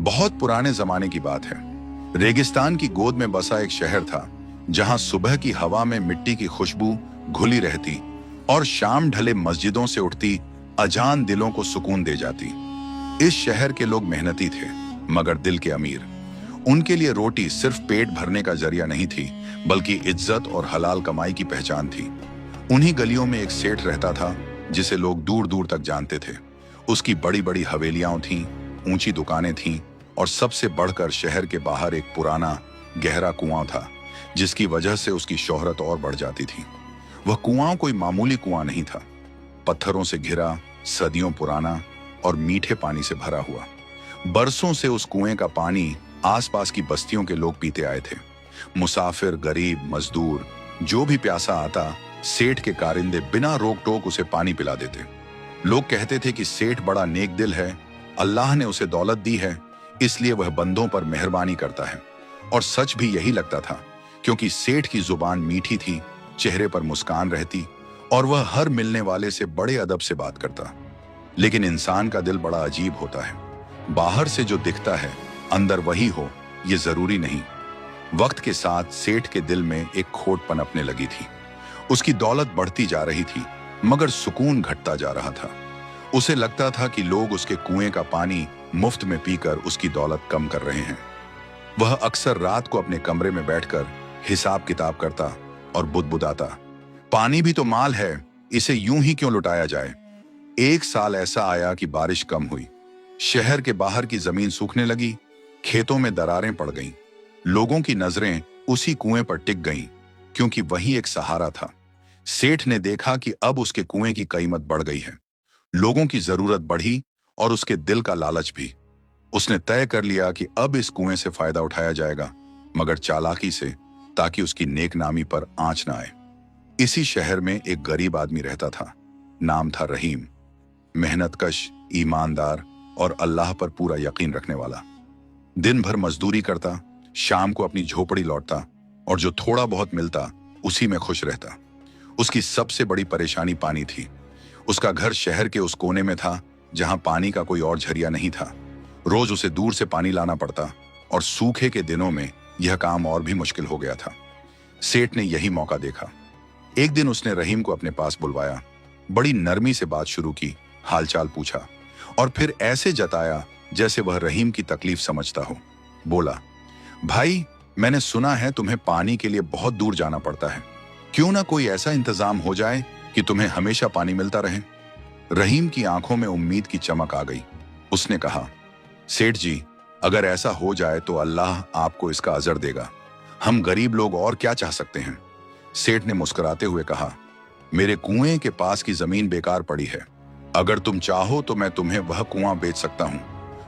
बहुत पुराने जमाने की बात है। रेगिस्तान की गोद में बसा एक शहर था, जहां सुबह की हवा में मिट्टी की खुशबू घुली रहती और शाम ढले मस्जिदों से उठती अजान दिलों को सुकून दे जाती। इस शहर के लोग मेहनती थे, मगर दिल के अमीर। उनके लिए रोटी सिर्फ पेट भरने का जरिया नहीं थी, बल्कि इज्जत और हलाल कमाई की पहचान थी। उन्हीं गलियों में एक सेठ रहता था, जिसे लोग दूर दूर तक जानते थे। उसकी बड़ी बड़ी हवेलियां थीं, ऊंची दुकानें थीं और सबसे बढ़कर शहर के बाहर एक पुराना गहरा कुआं था, जिसकी वजह से उसकी शोहरत और बढ़ जाती थी। वह कुआं कोई मामूली कुआं नहीं था, पत्थरों से घिरा, सदियों पुराना और मीठे पानी से भरा हुआ। बरसों से उस कुएं का पानी आसपास की बस्तियों के लोग पीते आए थे। मुसाफिर, गरीब, मजदूर, जो भी प्यासा आता, सेठ के कारिंदे बिना रोक टोक उसे पानी पिला देते। लोग कहते थे कि सेठ बड़ा नेक दिल है, अल्लाह ने उसे दौलत दी है, इसलिए वह बंदों पर मेहरबानी करता है। और सच भी यही लगता था, क्योंकि सेठ की जुबान मीठी थी, चेहरे पर मुस्कान रहती और वह हर मिलने वाले से बड़े अदब से बात करता। लेकिन इंसान का दिल बड़ा अजीब होता है। बाहर से जो दिखता है, अंदर वही हो, ये जरूरी नहीं। वक्त के साथ सेठ के दिल में एक खोट पनपने लगी थी। उसकी दौलत बढ़ती जा रही थी, मगर सुकून घटता जा रहा था। उसे लगता था कि लोग उसके कुएं का पानी मुफ्त में पीकर उसकी दौलत कम कर रहे हैं। वह अक्सर रात को अपने कमरे में बैठकर हिसाब किताब करता और बुदबुदाता, पानी भी तो माल है, इसे यूं ही क्यों लुटाया जाए। एक साल ऐसा आया कि बारिश कम हुई। शहर के बाहर की जमीन सूखने लगी, खेतों में दरारें पड़ गईं। लोगों की नजरें उसी कुएं पर टिक गईं, क्योंकि वही एक सहारा था। सेठ ने देखा कि अब उसके कुएं की कीमत बढ़ गई है। लोगों की जरूरत बढ़ी और उसके दिल का लालच भी। उसने तय कर लिया कि अब इस कुएं से फायदा उठाया जाएगा, मगर चालाकी से, ताकि उसकी नेकनामी पर आंच ना आए। इसी शहर में एक गरीब आदमी रहता था। नाम था रहीम। मेहनतकश, ईमानदार और अल्लाह पर पूरा यकीन रखने वाला। दिन भर मजदूरी करता, शाम को अपनी झोपड़ी लौटता और जो थोड़ा बहुत मिलता उसी में खुश रहता। उसकी सबसे बड़ी परेशानी पानी थी। उसका घर शहर के उस कोने में था, जहां पानी का कोई और झरिया नहीं था। रोज उसे दूर से पानी लाना पड़ता और सूखे के दिनों में यह काम और भी मुश्किल हो गया था। सेठ ने यही मौका देखा। एक दिन उसने रहीम को अपने पास बुलवाया, बड़ी नरमी से बात शुरू की, हालचाल पूछा और फिर ऐसे जताया जैसे वह रहीम की तकलीफ समझता हो। बोला, भाई, मैंने सुना है तुम्हें पानी के लिए बहुत दूर जाना पड़ता है। क्यों ना कोई ऐसा इंतजाम हो जाए कि तुम्हें हमेशा पानी मिलता रहे। रहीम की आंखों में उम्मीद की चमक आ गई। उसने कहा, सेठ जी, अगर ऐसा हो जाए तो अल्लाह आपको इसका अजर देगा। हम गरीब लोग और क्या चाह सकते हैं। सेठ ने मुस्कुराते हुए कहा, मेरे कुएं के पास की जमीन बेकार पड़ी है। अगर तुम चाहो तो मैं तुम्हें वह कुआं बेच सकता हूं।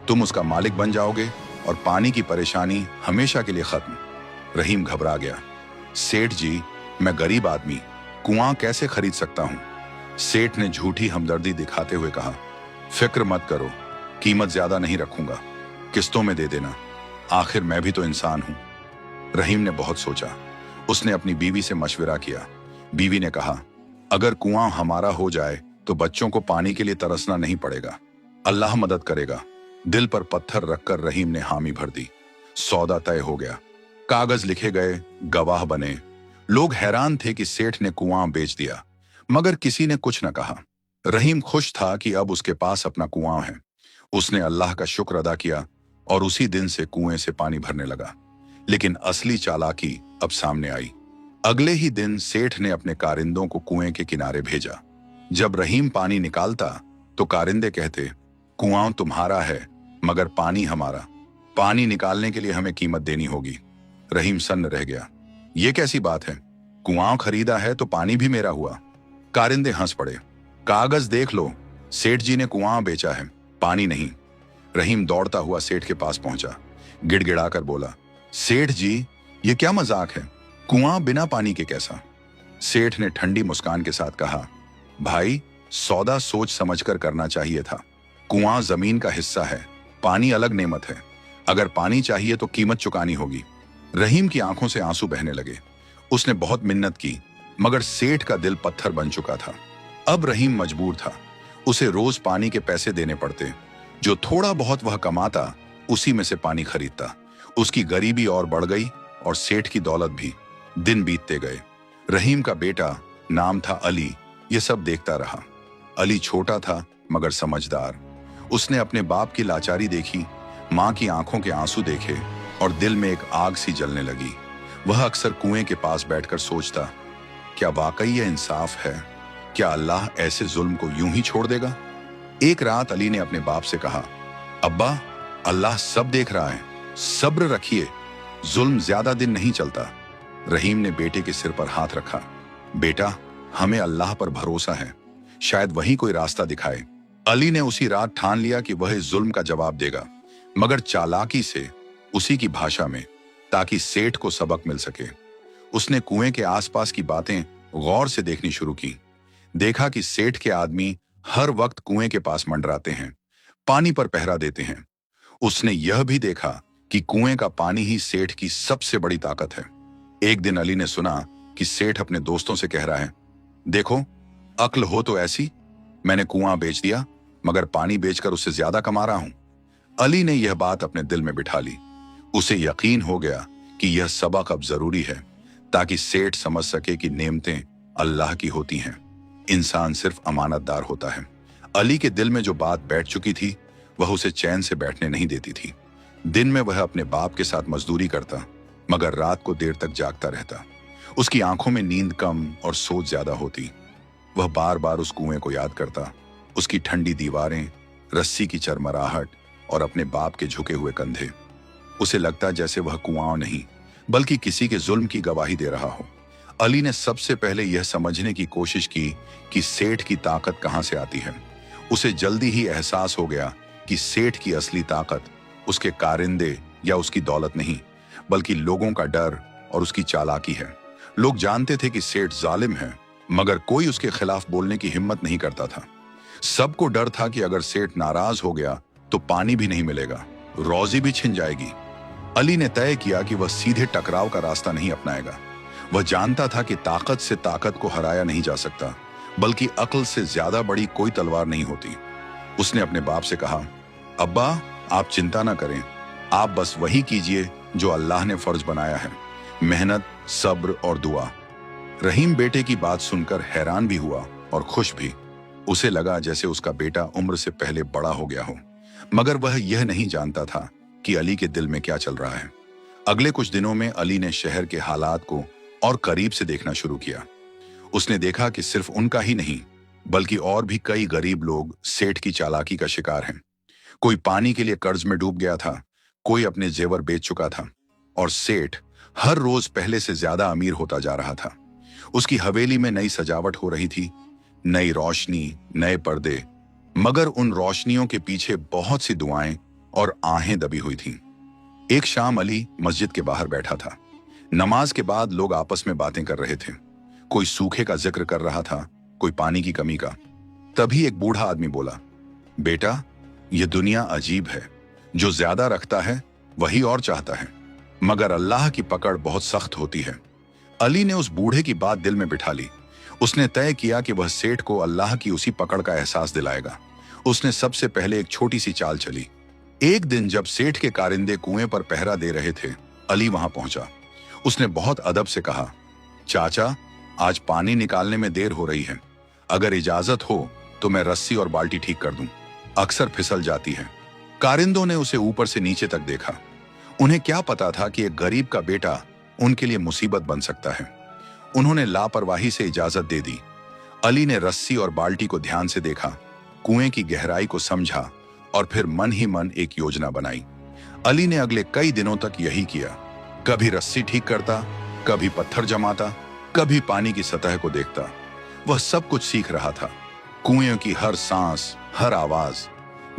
तुम उसका मालिक बन जाओगे और पानी की परेशानी हमेशा के लिए खत्म। रहीम घबरा गया। सेठ जी, मैं गरीब आदमी कुआं कैसे खरीद सकता हूं। सेठ ने झूठी हमदर्दी दिखाते हुए कहा, फिक्र मत करो, कीमत ज्यादा नहीं रखूंगा, किस्तों में दे देना, आखिर मैं भी तो इंसान हूं। रहीम ने बहुत सोचा। उसने अपनी बीवी से मशविरा किया। बीवी ने कहा, अगर कुआं हमारा हो जाए तो बच्चों को पानी के लिए तरसना नहीं पड़ेगा, अल्लाह मदद करेगा। दिल पर पत्थर रखकर रहीम ने हामी भर दी। सौदा तय हो गया। कागज लिखे गए, गवाह बने। लोग हैरान थे कि सेठ ने कुआं बेच दिया, मगर किसी ने कुछ न कहा। रहीम खुश था कि अब उसके पास अपना कुआं है। उसने अल्लाह का शुक्र अदा किया और उसी दिन से कुएं से पानी भरने लगा। लेकिन असली चालाकी अब सामने आई। अगले ही दिन सेठ ने अपने कारिंदों को कुएं के किनारे भेजा। जब रहीम पानी निकालता तो कारिंदे कहते, कुआं तुम्हारा है मगर पानी हमारा। पानी निकालने के लिए हमें कीमत देनी होगी। रहीम सन्न रह गया। ये कैसी बात है, कुआं खरीदा है तो पानी भी मेरा हुआ। कारिंदे हंस पड़े। कागज देख लो, सेठ जी ने कुआं बेचा है, पानी नहीं। रहीम दौड़ता हुआ सेठ के पास पहुंचा, गिड़गिड़ाकर बोला, सेठ जी, ये क्या मजाक है, कुआं बिना पानी के कैसा। सेठ ने ठंडी मुस्कान के साथ कहा, भाई, सौदा सोच समझकर करना चाहिए था। कुआं जमीन का हिस्सा है, पानी अलग नेमत है। अगर पानी चाहिए तो कीमत चुकानी होगी। रहीम की आंखों से आंसू बहने लगे। उसने बहुत मिन्नत की, मगर सेठ का दिल पत्थर बन चुका था। अब रहीम मजबूर था। उसे रोज पानी के पैसे देने पड़ते। जो थोड़ा बहुत वह कमाता उसी में से पानी खरीदता। उसकी गरीबी और बढ़ गई और सेठ की दौलत भी। दिन बीतते गए। रहीम का बेटा, नाम था अली, ये सब देखता रहा। अली छोटा था मगर समझदार। उसने अपने बाप की लाचारी देखी, माँ की आंखों के आंसू देखे और दिल में एक आग सी जलने लगी। वह अक्सर कुएं के पास बैठकर सोचता, क्या वाकई यह इंसाफ है? क्या अल्लाह ऐसे जुल्म को यूं ही छोड़ देगा? एक रात अली ने अपने बाप से कहा, अब्बा, अल्लाह सब देख रहा है, सब्र रखिए, जुल्म ज्यादा दिन नहीं चलता। रहीम ने बेटे के सिर पर हाथ रखा। बेटा, हमें अल्लाह पर भरोसा है, शायद वही कोई रास्ता दिखाए। अली ने उसी रात ठान लिया कि वह इस जुल्म का जवाब देगा, मगर चालाकी से, उसी की भाषा में, ताकि सेठ को सबक मिल सके। उसने कुएं के आसपास की बातें गौर से देखनी शुरू की। देखा कि सेठ के आदमी हर वक्त कुएं के पास मंडराते हैं, पानी पर पहरा देते हैं। उसने यह भी देखा कि कुएं का पानी ही सेठ की सबसे बड़ी ताकत है। एक दिन अली ने सुना कि सेठ अपने दोस्तों से कह रहा है, देखो, अक्ल हो तो ऐसी, मैंने कुआं बेच दिया मगर पानी बेचकर उससे ज्यादा कमा रहा हूं। अली ने यह बात अपने दिल में बिठा ली। उसे यकीन हो गया कि यह सबक अब जरूरी है, ताकि सेठ समझ सके कि नेमतें अल्लाह की होती हैं, इंसान सिर्फ अमानतदार होता है। अली के दिल में जो बात बैठ चुकी थी, वह उसे चैन से बैठने नहीं देती थी। दिन में वह अपने बाप के साथ मजदूरी करता, मगर रात को देर तक जागता रहता। उसकी आंखों में नींद कम और सोच ज्यादा होती। वह बार बार उस कुएं को याद करता, उसकी ठंडी दीवारें, रस्सी की चरमराहट और अपने बाप के झुके हुए कंधे। उसे लगता जैसे वह कुआं नहीं, बल्कि किसी के जुल्म की गवाही दे रहा हो। अली ने सबसे पहले यह समझने की कोशिश की कि सेठ की ताकत कहां से आती है। उसे जल्दी ही एहसास हो गया कि सेठ की असली ताकत उसके कारिंदे या उसकी दौलत नहीं, बल्कि लोगों का डर और उसकी चालाकी है। लोग जानते थे कि सेठ जालिम है, मगर कोई उसके खिलाफ बोलने की हिम्मत नहीं करता था। सबको डर था कि अगर सेठ नाराज हो गया तो पानी भी नहीं मिलेगा, रोजी भी छिन जाएगी। अली ने तय किया कि वह सीधे टकराव का रास्ता नहीं अपनाएगा। वह जानता था कि ताकत से ताकत को हराया नहीं जा सकता, बल्कि अक्ल से ज्यादा बड़ी कोई तलवार नहीं होती। उसने अपने बाप से कहा, अब्बा, आप चिंता ना करें, आप बस वही कीजिए जो अल्लाह ने फर्ज बनाया है, मेहनत, सब्र और दुआ। रहीम बेटे की बात सुनकर हैरान भी हुआ और खुश भी। उसे लगा जैसे उसका बेटा उम्र से पहले बड़ा हो गया हो, मगर वह यह नहीं जानता था कि अली के दिल में क्या चल रहा है। अगले कुछ दिनों में अली ने शहर के हालात को और करीब से देखना शुरू किया। उसने देखा कि सिर्फ उनका ही नहीं, बल्कि और भी कई गरीब लोग सेठ की चालाकी का शिकार हैं। कोई पानी के लिए कर्ज में डूब गया था, कोई अपने जेवर बेच चुका था, और सेठ हर रोज पहले से ज्यादा अमीर होता जा रहा था। उसकी हवेली में नई सजावट हो रही थी, नई रोशनी, नए पर्दे, मगर उन रोशनियों के पीछे बहुत सी दुआएं और आहें दबी हुई थीं। एक शाम अली मस्जिद के बाहर बैठा था। नमाज के बाद लोग आपस में बातें कर रहे थे। कोई सूखे का जिक्र कर रहा था, कोई पानी की कमी का। तभी एक बूढ़ा आदमी बोला, बेटा, यह दुनिया अजीब है, जो ज्यादा रखता है वही और चाहता है, मगर अल्लाह की पकड़ बहुत सख्त होती है। अली ने उस बूढ़े की बात दिल में बिठा ली। उसने तय किया कि वह सेठ को अल्लाह की उसी पकड़ का एहसास दिलाएगा। उसने सबसे पहले एक छोटी सी चाल चली। एक दिन जब सेठ के कारिंदे कुएं पर पहरा दे रहे थे, अली वहां पहुंचा। उसने बहुत अदब से कहा, चाचा, आज पानी निकालने में देर हो रही है, अगर इजाजत हो तो मैं रस्सी और बाल्टी ठीक कर दूं, अक्सर फिसल जाती है। कारिंदों ने उसे ऊपर से नीचे तक देखा। उन्हें क्या पता था कि एक गरीब का बेटा उनके लिए मुसीबत बन सकता है। उन्होंने लापरवाही से इजाजत दे दी। अली ने रस्सी और बाल्टी को ध्यान से देखा, कुएं की गहराई को समझा और फिर मन ही मन एक योजना बनाई। अली ने अगले कई दिनों तक यही किया। कभी रस्सी ठीक करता, कभी पत्थर जमाता, कभी पानी की सतह को देखता। वह सब कुछ सीख रहा था, कुएं की हर सांस, हर आवाज।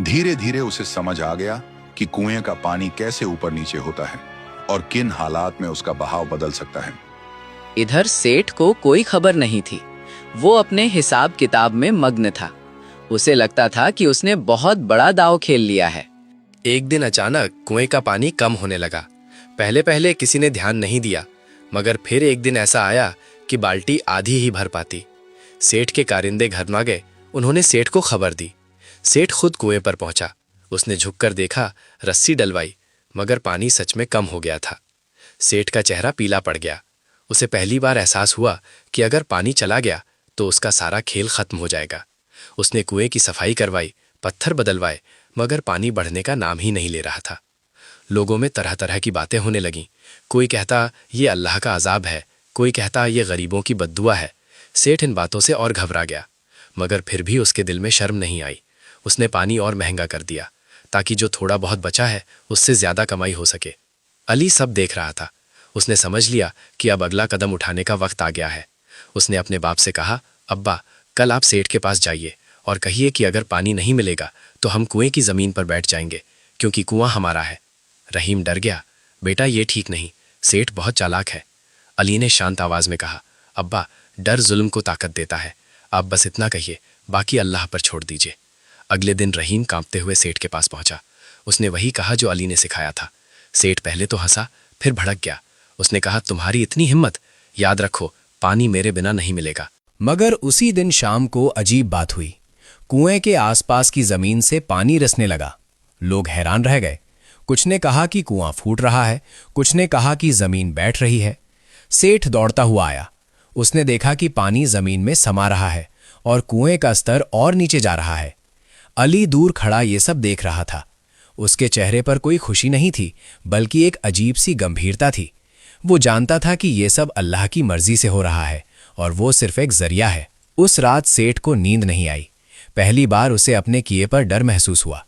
धीरे धीरे उसे समझ आ गया कि कुएं का पानी कैसे ऊपर नीचे होता है और किन हालात में उसका बहाव बदल सकता है। इधर सेठ को कोई खबर नहीं थी। वो अपने हिसाब किताब में मग्न था। उसे लगता था कि उसने बहुत बड़ा दांव खेल लिया है। एक दिन अचानक कुएं का पानी कम होने लगा। पहले पहले किसी ने ध्यान नहीं दिया, मगर फिर एक दिन ऐसा आया कि बाल्टी आधी ही भर पाती। सेठ के कारिंदे घर आ गए। उन्होंने सेठ को खबर दी। सेठ खुद कुएं पर पहुंचा। उसने झुककर देखा, रस्सी डलवाई, मगर पानी सच में कम हो गया था। सेठ का चेहरा पीला पड़ गया। उसे पहली बार एहसास हुआ कि अगर पानी चला गया तो उसका सारा खेल खत्म हो जाएगा। उसने कुएं की सफाई करवाई, पत्थर बदलवाए, मगर पानी बढ़ने का नाम ही नहीं ले रहा था। लोगों में तरह तरह की बातें होने लगीं। कोई कहता ये अल्लाह का अजाब है, कोई कहता ये गरीबों की बद्दुआ है। सेठ इन बातों से और घबरा गया, मगर फिर भी उसके दिल में शर्म नहीं आई। उसने पानी और महंगा कर दिया ताकि जो थोड़ा बहुत बचा है उससे ज्यादा कमाई हो सके। अली सब देख रहा था। उसने समझ लिया कि अब अगला कदम उठाने का वक्त आ गया है। उसने अपने बाप से कहा, अब्बा, कल आप सेठ के पास जाइए और कहिए कि अगर पानी नहीं मिलेगा तो हम कुएं की जमीन पर बैठ जाएंगे, क्योंकि कुआं हमारा है। रहीम डर गया। बेटा, ये ठीक नहीं, सेठ बहुत चालाक है। अली ने शांत आवाज में कहा, अब्बा, डर जुल्म को ताकत देता है। आप बस इतना कहिए, बाकी अल्लाह पर छोड़ दीजिए। अगले दिन रहीम कांपते हुए सेठ के पास पहुंचा। उसने वही कहा जो अली ने सिखाया था। सेठ पहले तो हंसा, फिर भड़क गया। उसने कहा, तुम्हारी इतनी हिम्मत? याद रखो, पानी मेरे बिना नहीं मिलेगा। मगर उसी दिन शाम को अजीब बात हुई। कुएं के आसपास की जमीन से पानी रिसने लगा। लोग हैरान रह गए। कुछ ने कहा कि कुआं फूट रहा है, कुछ ने कहा कि जमीन बैठ रही है। सेठ दौड़ता हुआ आया। उसने देखा कि पानी जमीन में समा रहा है और कुएं का स्तर और नीचे जा रहा है। अली दूर खड़ा ये सब देख रहा था। उसके चेहरे पर कोई खुशी नहीं थी, बल्कि एक अजीब सी गंभीरता थी। वो जानता था कि ये सब अल्लाह की मर्जी से हो रहा है और वो सिर्फ एक जरिया है। उस रात सेठ को नींद नहीं आई। पहली बार उसे अपने किए पर डर महसूस हुआ।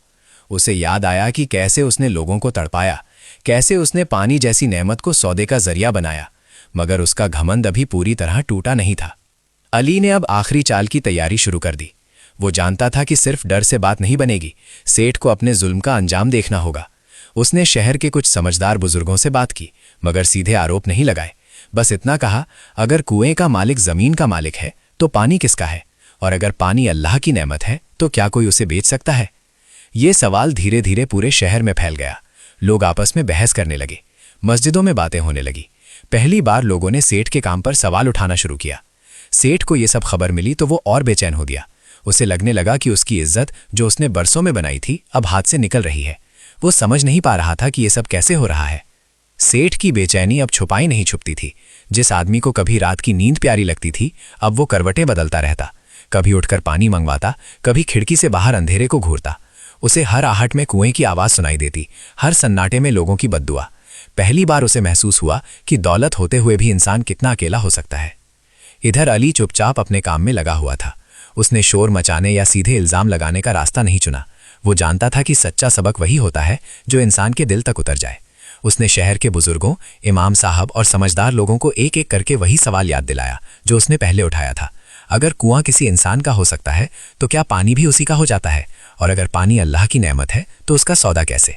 उसे याद आया कि कैसे उसने लोगों को तड़पाया, कैसे उसने पानी जैसी नेमत को सौदे का जरिया बनाया, मगर उसका घमंड अभी पूरी तरह टूटा नहीं था। अली ने अब आखिरी चाल की तैयारी शुरू कर दी। वो जानता था कि सिर्फ डर से बात नहीं बनेगी, सेठ को अपने जुल्म का अंजाम देखना होगा। उसने शहर के कुछ समझदार बुजुर्गों से बात की, मगर सीधे आरोप नहीं लगाए। बस इतना कहा, अगर कुएं का मालिक जमीन का मालिक है तो पानी किसका है? और अगर पानी अल्लाह की नेमत है तो क्या कोई उसे बेच सकता है? ये सवाल धीरे धीरे पूरे शहर में फैल गया। लोग आपस में बहस करने लगे। मस्जिदों में बातें होने लगी। पहली बार लोगों ने सेठ के काम पर सवाल उठाना शुरू किया। सेठ को ये सब खबर मिली तो वो और बेचैन हो गया। उसे लगने लगा कि उसकी इज्जत जो उसने बरसों में बनाई थी अब हाथ से निकल रही है। वो समझ नहीं पा रहा था कि ये सब कैसे हो रहा है। सेठ की बेचैनी अब छुपाई नहीं छुपती थी। जिस आदमी को कभी रात की नींद प्यारी लगती थी, अब वो करवटें बदलता रहता। कभी उठकर पानी मंगवाता, कभी खिड़की से बाहर अंधेरे को घूरता। उसे हर आहट में कुएं की आवाज सुनाई देती, हर सन्नाटे में लोगों की बद्दुआ। पहली बार उसे महसूस हुआ कि दौलत होते हुए भी इंसान कितना अकेला हो सकता है। इधर अली चुपचाप अपने काम में लगा हुआ था। उसने शोर मचाने या सीधे इल्जाम लगाने का रास्ता नहीं चुना। वो जानता था कि सच्चा सबक वही होता है जो इंसान के दिल तक उतर जाए। उसने शहर के बुजुर्गों, इमाम साहब और समझदार लोगों को एक एक करके वही सवाल याद दिलाया जो उसने पहले उठाया था। अगर कुआं किसी इंसान का हो सकता है तो क्या पानी भी उसी का हो जाता है? और अगर पानी अल्लाह की नेमत है तो उसका सौदा कैसे?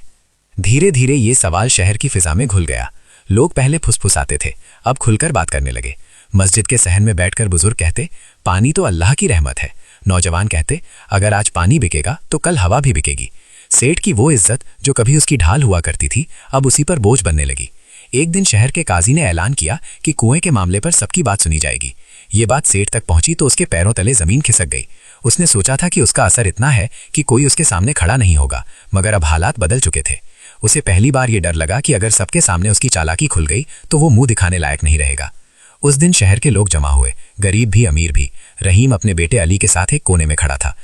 धीरे धीरे ये सवाल शहर की फिजा में घुल गया। लोग पहले फुसफुसाते थे, अब खुलकर बात करने लगे। मस्जिद के सहन में बैठकर बुजुर्ग कहते, पानी तो अल्लाह की रहमत है। नौजवान कहते, अगर आज पानी बिकेगा तो कल हवा भी बिकेगी। सेठ की वो इज्जत जो कभी उसकी ढाल हुआ करती थी, अब उसी पर बोझ बनने लगी। एक दिन शहर के काजी ने ऐलान किया कि कुएं के मामले पर सबकी बात सुनी जाएगी। ये बात सेठ तक पहुंची तो उसके पैरों तले जमीन खिसक गई। उसने सोचा था कि उसका असर इतना है कि कोई उसके सामने खड़ा नहीं होगा, मगर अब हालात बदल चुके थे। उसे पहली बार ये डर लगा कि अगर सबके सामने उसकी चालाकी खुल गई तो वो मुंह दिखाने लायक नहीं रहेगा। उस दिन शहर के लोग जमा हुए, गरीब भी अमीर भी। रहीम अपने बेटे अली के साथ एक कोने में खड़ा था।